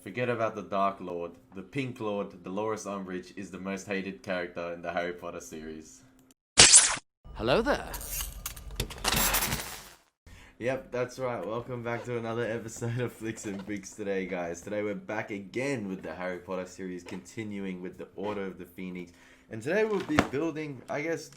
Forget about the Dark Lord. The Pink Lord, Dolores Umbridge, is the most hated character in the Harry Potter series. Hello there. Yep, that's right. Welcome back to another episode of Flicks and Bricks today, guys. Today we're back again with the Harry Potter series, continuing with the Order of the Phoenix. And today we'll be building, I guess,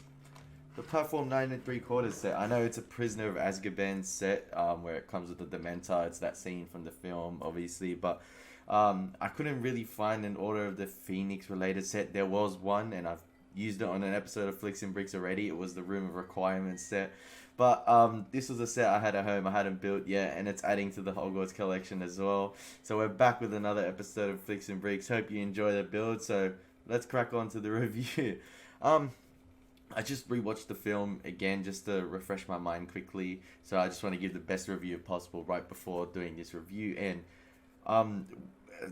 the platform 9 3/4 set. I know it's a Prisoner of Azkaban set, where it comes with the Dementor. It's that scene from the film, obviously, but I couldn't really find an Order of the Phoenix related set. There was one, and I've used it on an episode of Flicks and Bricks already. It was the Room of Requirements set. But this was a set I had at home. I hadn't built yet, and it's adding to the Hogwarts collection as well. So we're back with another episode of Flicks and Bricks. Hope you enjoy the build. So let's crack on to the review. I just rewatched the film again just to refresh my mind quickly. So I just want to give the best review possible right before doing this review. And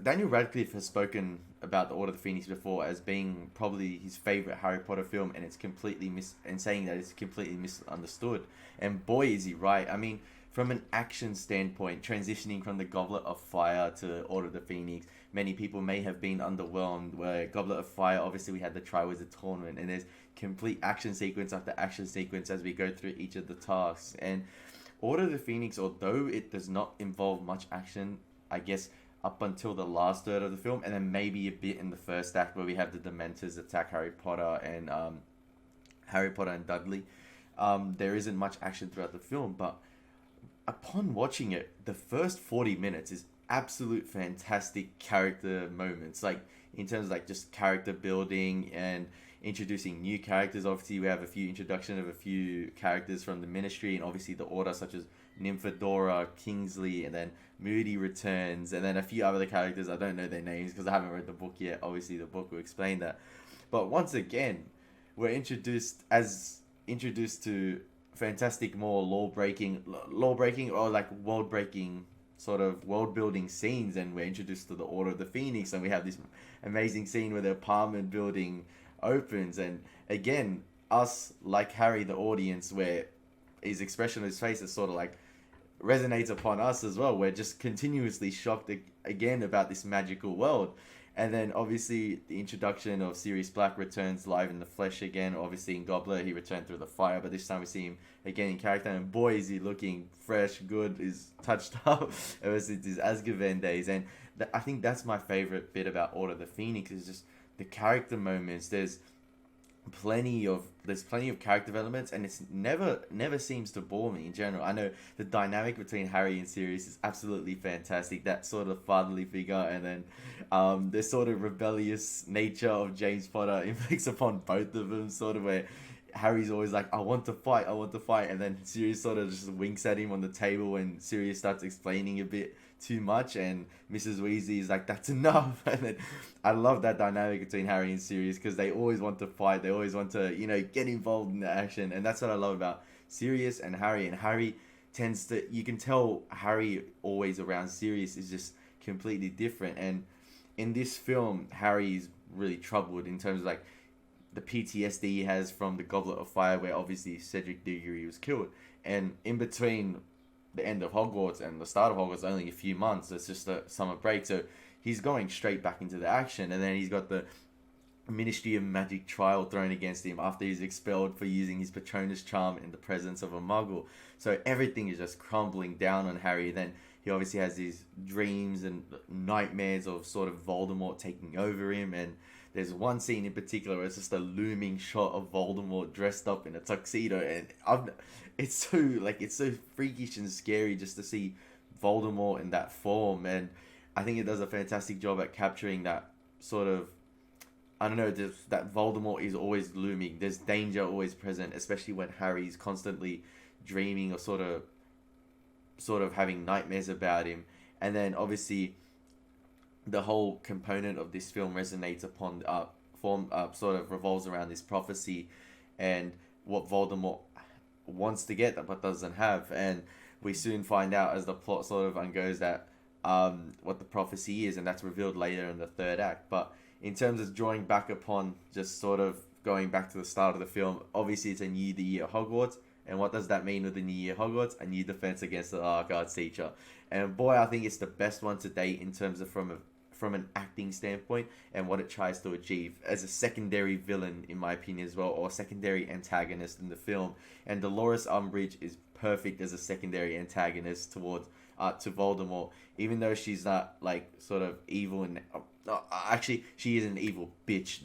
Daniel Radcliffe has spoken about The Order of the Phoenix before as being probably his favorite Harry Potter film, and it's completely saying that it's completely misunderstood. And boy, is he right. I mean, from an action standpoint, transitioning from the Goblet of Fire to Order of the Phoenix, many people may have been underwhelmed. Where Goblet of Fire, obviously we had the Triwizard Tournament, and there's complete action sequence after action sequence as we go through each of the tasks. And Order of the Phoenix, although it does not involve much action, I guess up until the last third of the film, and then maybe a bit in the first act where we have the Dementors attack Harry Potter and Dudley. There isn't much action throughout the film, but upon watching it, the first 40 minutes is absolute fantastic character moments. Like, in terms of like just character building and introducing new characters. Obviously, we have a few introduction of a few characters from the Ministry and obviously the Order, such as Nymphadora, Kingsley, and then Moody returns, and then a few other characters. I don't know their names because I haven't read the book yet. Obviously, the book will explain that. But once again, we're introduced to fantastic, more law breaking or like world breaking sort of world building scenes, and we're introduced to the Order of the Phoenix, and we have this amazing scene where the apartment building opens, and again, us, like Harry, the audience, where his expression on his face is sort of like resonates upon us as well. We're just continuously shocked again about this magical world. And then obviously the introduction of Sirius Black returns live in the flesh again. Obviously in Goblet he returned through the fire, but this time we see him again in character, and boy is he looking fresh, good, is touched up ever since his Azkaban days. And I think that's my favorite bit about Order of the Phoenix, is just the character moments. There's plenty of character developments, and it's never seems to bore me in general. I know the dynamic between Harry and Sirius is absolutely fantastic, that sort of fatherly figure, and then the sort of rebellious nature of James Potter inflicts upon both of them, sort of where Harry's always like, I want to fight, and then Sirius sort of just winks at him on the table when Sirius starts explaining a bit too much, and Mrs. Weasley is like, that's enough. And then I love that dynamic between Harry and Sirius, because they always want to fight, they always want to, get involved in the action, and that's what I love about Sirius and Harry. And Harry tends to, you can tell Harry always around Sirius is just completely different. And in this film, Harry's really troubled in terms of like the PTSD he has from the Goblet of Fire, where obviously Cedric Diggory was killed, and in between the end of Hogwarts and the start of Hogwarts, only a few months. It's just a summer break, so he's going straight back into the action. And then he's got the Ministry of Magic trial thrown against him after he's expelled for using his Patronus charm in the presence of a Muggle. So everything is just crumbling down on Harry. Then he obviously has these dreams and nightmares of sort of Voldemort taking over him, and there's one scene in particular where it's just a looming shot of Voldemort dressed up in a tuxedo, and it's so freakish and scary just to see Voldemort in that form. And I think it does a fantastic job at capturing that sort of, I don't know, just that Voldemort is always looming. There's danger always present, especially when Harry's constantly dreaming or sort of having nightmares about him. And then obviously the whole component of this film resonates upon sort of revolves around this prophecy and what Voldemort wants to get but doesn't have. And we soon find out as the plot sort of ungoes that what the prophecy is, and that's revealed later in the third act. But in terms of drawing back upon just sort of going back to the start of the film, obviously it's a new the year of Hogwarts, And what does that mean with the new year Hogwarts? A new defense against the dark arts teacher. And boy, I think it's the best one to date in terms of from an acting standpoint and what it tries to achieve as a secondary villain, in my opinion, as well, or secondary antagonist in the film. And Dolores Umbridge is perfect as a secondary antagonist towards to Voldemort, even though she's not like sort of evil and actually she is an evil bitch.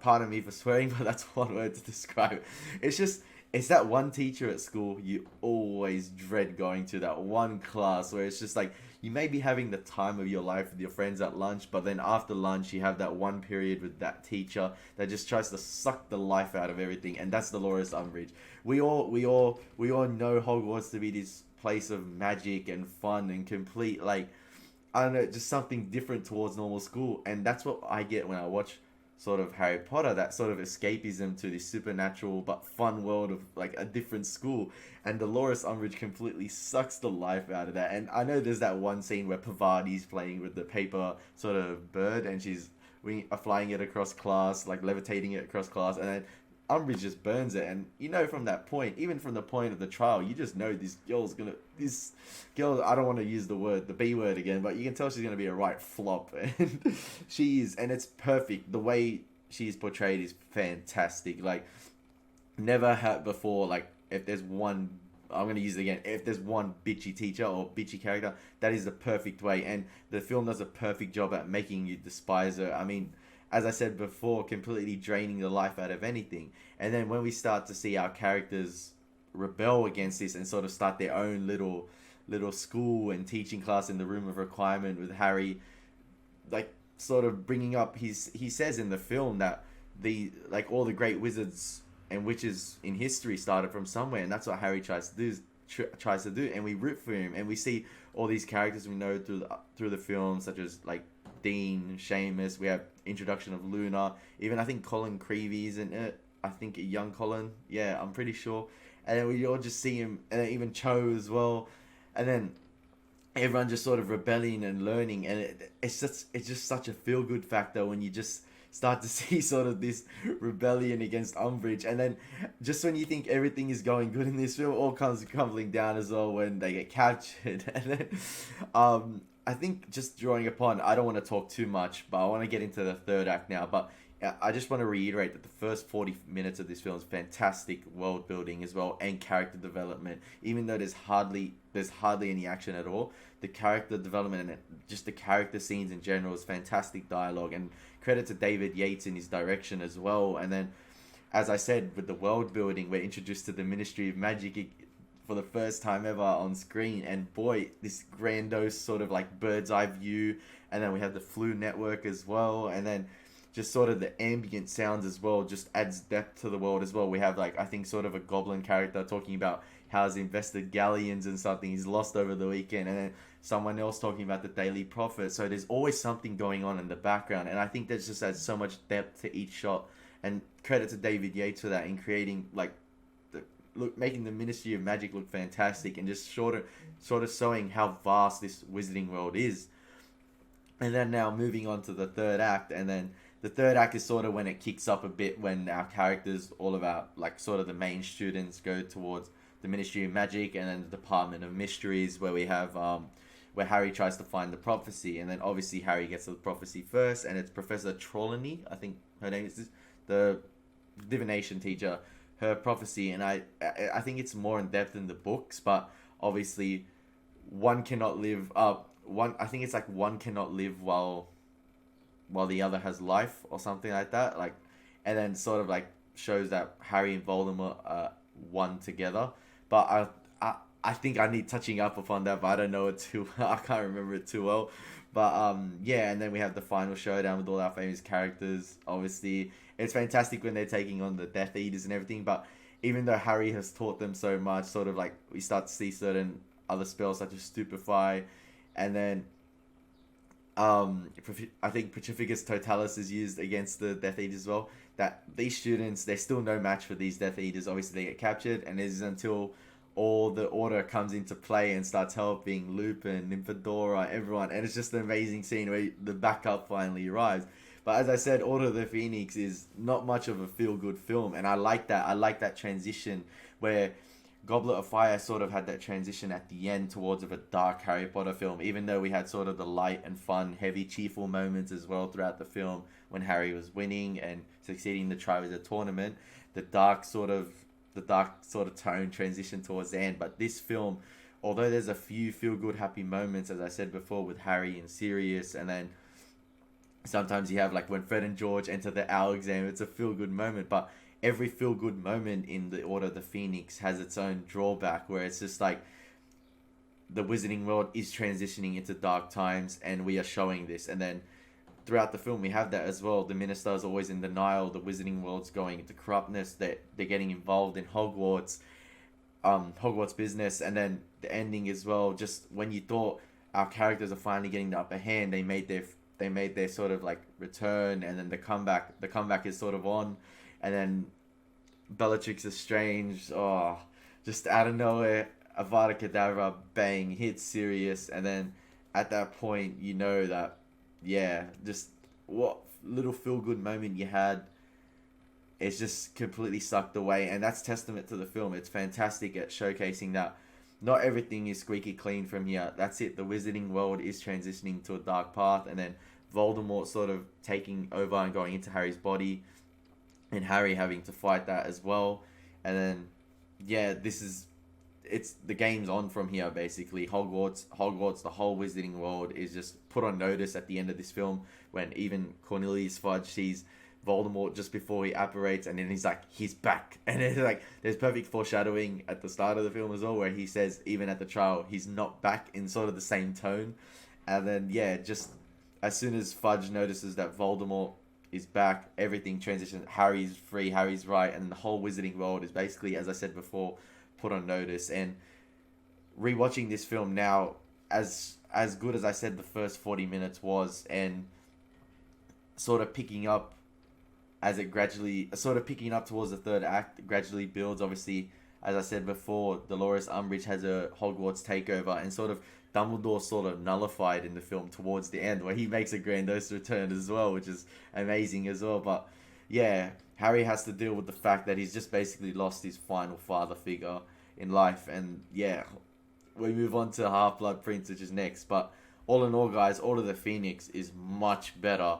Pardon me for swearing, but that's one word to describe it. It's just it's that one teacher at school you always dread going to, that one class where it's just like you may be having the time of your life with your friends at lunch, but then after lunch you have that one period with that teacher that just tries to suck the life out of everything, and that's Dolores Umbridge. We all know Hogwarts to be this place of magic and fun and complete, like, I don't know, just something different towards normal school, and that's what I get when I watch sort of Harry Potter, that sort of escapism to this supernatural but fun world of like a different school. And Dolores Umbridge completely sucks the life out of that. And I know there's that one scene where Pavardie's playing with the paper sort of bird, and she's flying it across class, like levitating it across class, and then Umbridge just burns it. And you know, from that point, even from the point of the trial, you just know this girl, I don't want to use the B word again, but you can tell she's gonna be a right flop. And she is, and it's perfect. The way she's portrayed is fantastic. Like, never had before, like, if there's one, I'm going to use it again, if there's one bitchy teacher or bitchy character, that is the perfect way. And the film does a perfect job at making you despise her. I mean, as I said before, completely draining the life out of anything. And then when we start to see our characters rebel against this and sort of start their own little school and teaching class in the room of requirement with Harry, like, sort of bringing up he says in the film that all the great wizards and witches in history started from somewhere, and that's what Harry tries to do, and we root for him, and we see all these characters we know through the film, such as like Dean, Seamus. We have introduction of Luna, even I think Colin Creevy's in it. I think a young Colin, yeah, I'm pretty sure. And then we all just see him, and then even Cho as well, and then everyone just sort of rebelling and learning, and it's just such a feel good factor when you just start to see sort of this rebellion against Umbridge. And then just when you think everything is going good in this film, all comes crumbling down as well when they get captured. And then I think, just drawing upon, I don't want to talk too much, but I want to get into the third act now. But I just want to reiterate that the first 40 minutes of this film is fantastic world building as well, and character development. Even though there's hardly any action at all, the character development and just the character scenes in general is fantastic dialogue, and credit to David Yates in his direction as well. And then, as I said, with the world building, we're introduced to the Ministry of Magic for the first time ever on screen, and boy, this grandiose sort of like bird's eye view. And then we have the Flu Network as well, and then just sort of the ambient sounds as well just adds depth to the world as well. We have, like, I think sort of a goblin character talking about how he's invested galleons in something he's lost over the weekend, and then someone else talking about the Daily Prophet. So there's always something going on in the background, and I think that just adds so much depth to each shot. And credit to David Yates for that, in creating like making the Ministry of Magic look fantastic, and just sort of showing how vast this wizarding world is. And then now moving on to the third act, and then the third act is sort of when it kicks up a bit, when our characters, all of our, like, sort of the main students, go towards the Ministry of Magic, and then the Department of Mysteries, where we have where Harry tries to find the prophecy. And then obviously Harry gets to the prophecy first, and it's Professor Trelawney, I think her name is, the divination teacher, her prophecy. And I think it's more in depth in the books, but obviously one cannot live I think it's like one cannot live while the other has life, or something like that. Like, and then sort of like shows that Harry and Voldemort are one together. But I think I need touching up upon that, but I don't know it too I can't remember it too well. But yeah, and then we have the final showdown with all our famous characters. Obviously, it's fantastic when they're taking on the Death Eaters and everything, but even though Harry has taught them so much, sort of like we start to see certain other spells such as Stupefy, and then I think Petrificus Totalis is used against the Death Eaters as well. That these students, they're still no match for these Death Eaters. Obviously, they get captured, and it is until all the Order comes into play and starts helping Lupin, Nymphadora, everyone. And it's just an amazing scene where the backup finally arrives. But as I said, Order of the Phoenix is not much of a feel-good film, and I like that. I like that transition where Goblet of Fire sort of had that transition at the end towards of a dark Harry Potter film, even though we had sort of the light and fun, heavy, cheerful moments as well throughout the film when Harry was winning and succeeding in the Triwizard Tournament. The dark sort of tone transition towards the end. But this film, although there's a few feel good happy moments, as I said before, with Harry and Sirius, and then sometimes you have like when Fred and George enter the owl exam, it's a feel good moment, but every feel good moment in the Order of the Phoenix has its own drawback, where it's just like the Wizarding World is transitioning into dark times, and we are showing this. And then throughout the film, we have that as well. The Minister is always in denial. The Wizarding World's going into corruptness. That they're getting involved in Hogwarts business, and then the ending as well. Just when you thought our characters are finally getting the upper hand, they made their sort of like return, and then the comeback is sort of on. And then Bellatrix Lestrange, just out of nowhere, Avada Kedavra, bang, hits Sirius. And then at that point, you know that, yeah, just what little feel-good moment you had, it's just completely sucked away. And that's testament to the film. It's fantastic at showcasing that not everything is squeaky clean from here. That's it. The Wizarding World is transitioning to a dark path. And then Voldemort sort of taking over and going into Harry's body, and Harry having to fight that as well. And then, yeah, it's the game's on from here, basically. Hogwarts, the whole Wizarding World is just put on notice at the end of this film, when even Cornelius Fudge sees Voldemort just before he apparates, and then he's like, he's back. And it's like, there's perfect foreshadowing at the start of the film as well, where he says, even at the trial, he's not back, in sort of the same tone. And then, yeah, just as soon as Fudge notices that Voldemort is back, everything transitions. Harry's free, Harry's right, and the whole Wizarding World is basically, as I said before, put on notice. And rewatching this film now, as good as I said the first 40 minutes was, and sort of picking up towards the third act, gradually builds. Obviously, as I said before, Dolores Umbridge has a Hogwarts takeover, and sort of Dumbledore sort of nullified in the film towards the end, where he makes a grandiose return as well, which is amazing as well. But yeah, Harry has to deal with the fact that he's just basically lost his final father figure in life. And yeah, we move on to Half-Blood Prince, which is next. But all in all, guys, Order of the Phoenix is much better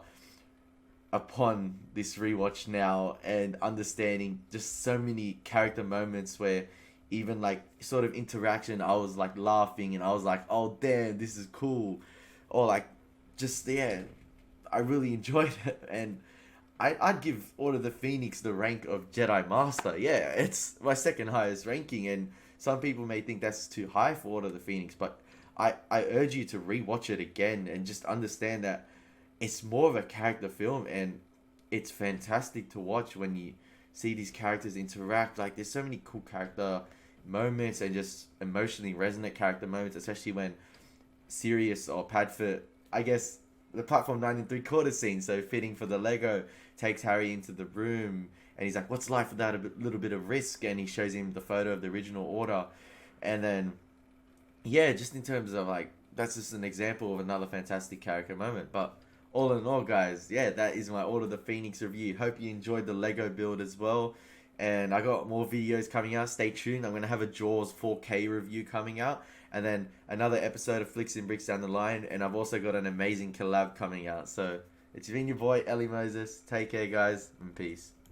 upon this rewatch now, and understanding just so many character moments where even like sort of interaction, I was like laughing, and I was like, oh damn, this is cool. Or like, just, yeah, I really enjoyed it. And I'd give Order of the Phoenix the rank of Jedi Master. Yeah, it's my second highest ranking, and some people may think that's too high for Order of the Phoenix, but I urge you to rewatch it again and just understand that it's more of a character film, and it's fantastic to watch when you see these characters interact. Like, there's so many cool character moments and just emotionally resonant character moments, especially when Sirius or Padfoot, I guess the platform 9 3/4 scene, so fitting for the Lego, takes Harry into the room, and he's like, what's life without a little bit of risk? And he shows him the photo of the original Order. And then, yeah, just in terms of like, that's just an example of another fantastic character moment. But all in all, guys, yeah, that is my Order of the Phoenix review. Hope you enjoyed the Lego build as well. And I got more videos coming out. Stay tuned. I'm going to have a Jaws 4K review coming out. And then another episode of Flicks and Bricks down the line. And I've also got an amazing collab coming out. So it's been your boy, Ellie Moses. Take care, guys, and peace.